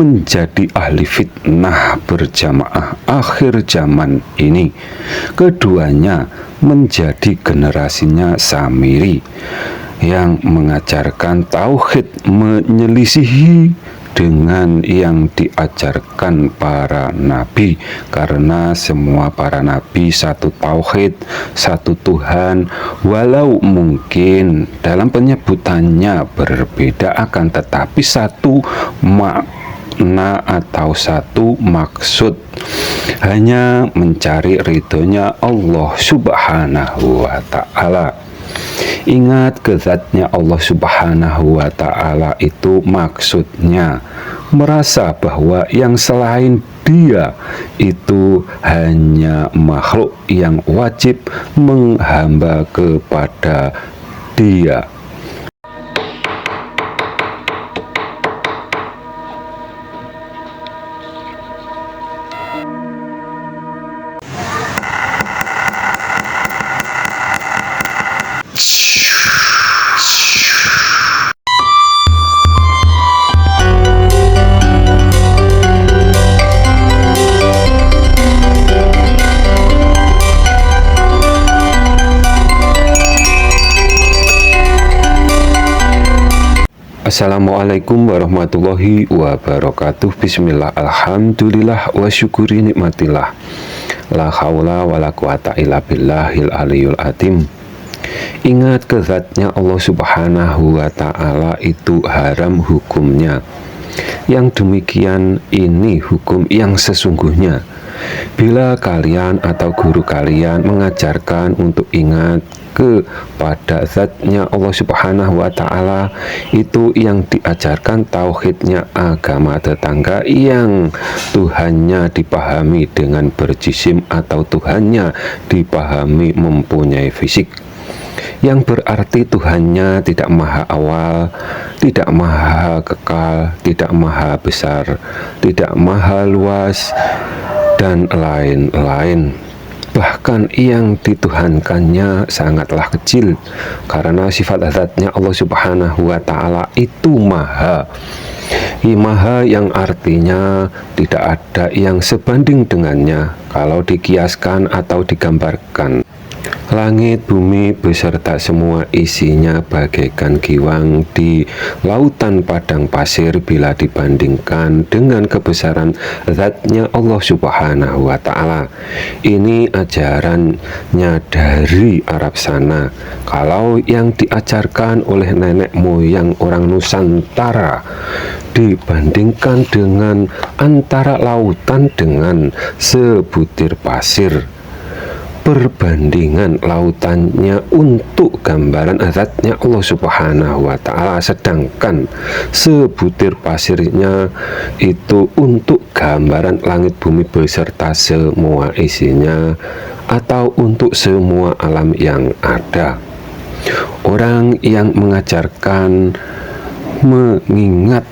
menjadi ahli fitnah berjamaah akhir zaman ini. Keduanya menjadi generasinya Samiri yang mengajarkan tauhid, menyelisihi dengan yang diajarkan para nabi, karena semua para nabi satu tauhid, satu Tuhan, walau mungkin dalam penyebutannya berbeda, akan tetapi satu makna atau satu maksud, hanya mencari ridhonya Allah Subhanahu wa Ta'ala. Ingat, ke-Zatnya Allah Subhanahu wa Ta'ala itu maksudnya merasa bahwa yang selain Dia itu hanya makhluk yang wajib menghamba kepada Dia. Assalamualaikum warahmatullahi wabarakatuh. Bismillah, alhamdulillah, wa syukuri nikmatillah, la haula wa la quwata illa billahil aliyul azim. Ingat, ke-Zatnya Allah Subhanahu wa Ta'ala itu haram hukumnya. Yang demikian ini hukum yang sesungguhnya. Bila kalian atau guru kalian mengajarkan untuk ingat kepada Zatnya Allah Subhanahu wa Ta'ala, itu yang diajarkan tauhidnya agama tetangga yang Tuhannya dipahami dengan berjisim atau Tuhannya dipahami mempunyai fisik, yang berarti Tuhannya tidak maha awal, tidak maha kekal, tidak maha besar, tidak maha luas, dan lain-lain. Bahkan yang dituhankannya sangatlah kecil, karena sifat Zatnya Allah Subhanahu wa Ta'ala itu maha. Maha yang artinya tidak ada yang sebanding dengannya kalau dikiaskan atau digambarkan. Langit, bumi, beserta semua isinya bagaikan giwang di lautan padang pasir bila dibandingkan dengan kebesaran Zatnya Allah Subhanahu wa Ta'ala. Ini ajarannya dari Arab sana. Kalau yang diajarkan oleh nenek moyang orang Nusantara dibandingkan dengan antara lautan dengan sebutir pasir, perbandingan lautannya untuk gambaran Zatnya Allah Subhanahu wa Ta'ala, sedangkan sebutir pasirnya itu untuk gambaran langit bumi beserta semua isinya, atau untuk semua alam yang ada. Orang yang mengajarkan mengingat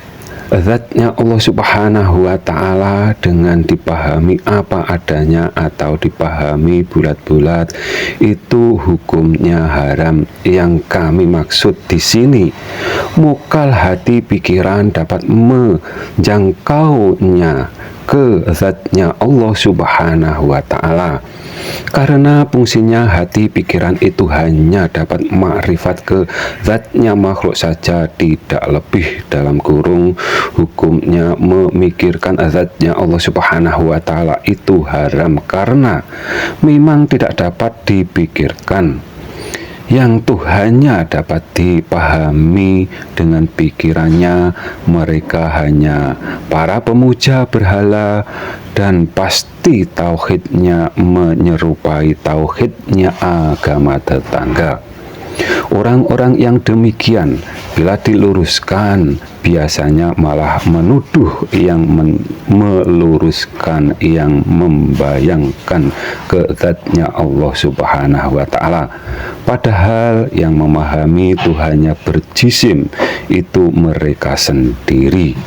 Zatnya Allah Subhanahu wa Ta'ala dengan dipahami apa adanya atau dipahami bulat-bulat, itu hukumnya haram. Yang kami maksud di sini, mukal hati pikiran dapat menjangkaunya ke Zatnya Allah Subhanahu wa Ta'ala, karena fungsinya hati pikiran itu hanya dapat makrifat ke Zatnya makhluk saja, tidak lebih. Dalam kurung, hukumnya memikirkan Zatnya Allah Subhanahu wa Ta'ala itu haram, karena memang tidak dapat dipikirkan. Yang Tuhannya dapat dipahami dengan pikirannya, mereka hanya para pemuja berhala, dan pasti tauhidnya menyerupai tauhidnya agama tetangga. Orang-orang yang demikian bila diluruskan biasanya malah menuduh yang meluruskan, yang membayangkan ke Zatnya Allah Subhanahu wa Ta'ala. Padahal yang memahami Tuhannya berjisim itu mereka sendiri.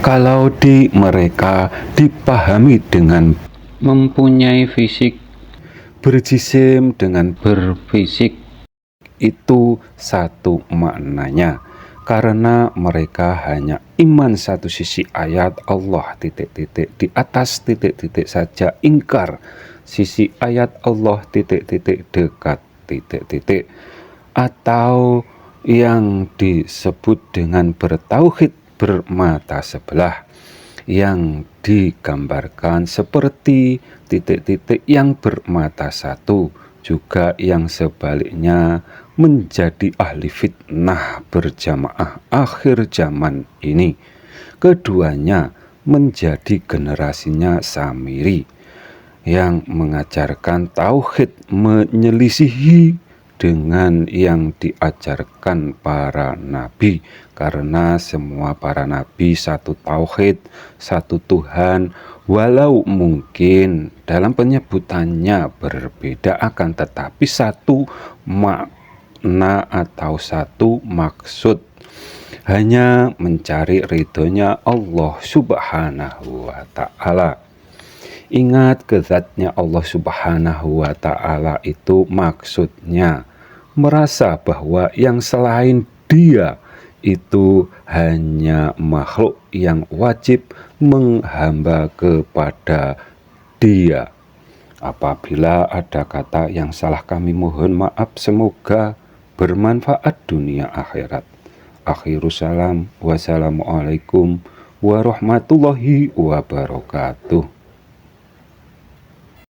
Kalau mereka dipahami dengan mempunyai fisik, berjisim dengan berfisik, itu satu maknanya. karena mereka hanya iman satu sisi ayat Allah titik-titik di atas titik-titik saja, ingkar sisi ayat Allah titik-titik dekat titik-titik, atau yang disebut dengan bertauhid bermata sebelah, yang digambarkan seperti titik-titik yang bermata satu, juga yang sebaliknya menjadi ahli fitnah berjamaah akhir zaman ini. Keduanya menjadi generasinya Samiri yang mengajarkan tauhid menyelisihi dengan yang diajarkan para nabi, karena semua para nabi satu tauhid, satu Tuhan, walau mungkin dalam penyebutannya berbeda, akan tetapi satu makna atau satu maksud, hanya mencari ridhonya Allah Subhanahu wa Ta'ala. Ingat, kezatnya Allah Subhanahu wa Ta'ala itu maksudnya merasa bahwa yang selain Dia itu hanya makhluk yang wajib menghamba kepada Dia. Apabila ada kata yang salah, kami mohon maaf, semoga bermanfaat dunia akhirat. Akhirus salam, wassalamualaikum warahmatullahi wabarakatuh.